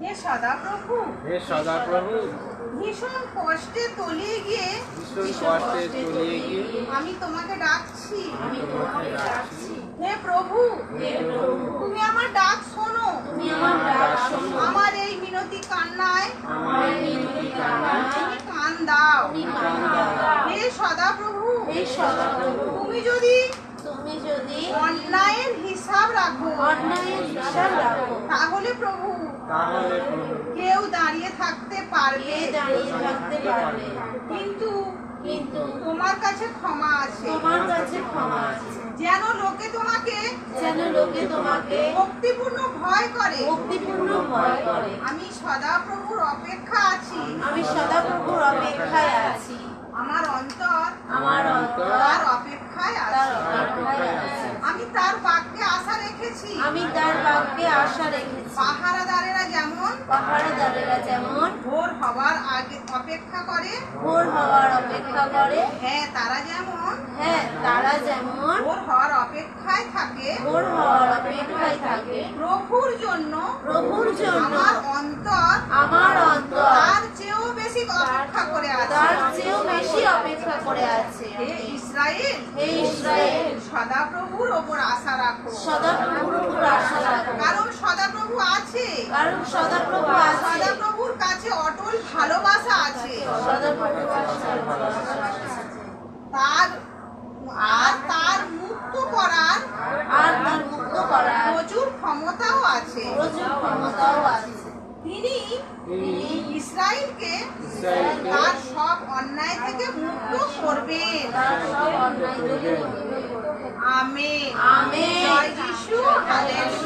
হে সদাপ্রভু, হে সদাপ্রভু, ভীষণ কষ্টে তলিয়ে গিয়ে আমি তোমাকে ডাকছি। হে প্রভু, তুমি আমার ডাক শোনো। আমার এই মিনতি কান্নায় তুমি কান দাও। হে সদাপ্রভু, তুমি যদি অন্যায়ের হিসাব রাখো, তাহলে প্রভু কেউ দাঁড়িয়ে থাকতে পারবে, কিন্তু তোমার কাছে ক্ষমা আছে। যেন লোকে তোমাকে ভক্তিপূর্ণ ভয় করে। আমি সদাপ্রভুর অপেক্ষা আছি। আমার অন্তর তার অপেক্ষায় আছে। আমি তার বাক্যে আশা রেখেছি। পাহারাদারেরা যেমন ভোর হওয়ার আগে অপেক্ষা করে, হ্যাঁ তারা যেমন ভোর হওয়ার অপেক্ষায় থাকে। প্রভুর জন্য আমার অন্তর তার চেয়েও বেশি অপেক্ষা করে আছে। হে ইসরায়েল, সদাপ্রভুর ওপর আশা রাখো। কারণ সদাপ্রভু আছে। সদাপ্রভুর কাছে অটল ভালোবাসা আছে। তার মুক্ত করার প্রচুর ক্ষমতাও আছে। তিনি ইসরায়েলকে তার সব অন্যায় থেকে মুক্ত করবেন। আমেন। জয় যিশু, হালেলুয়া।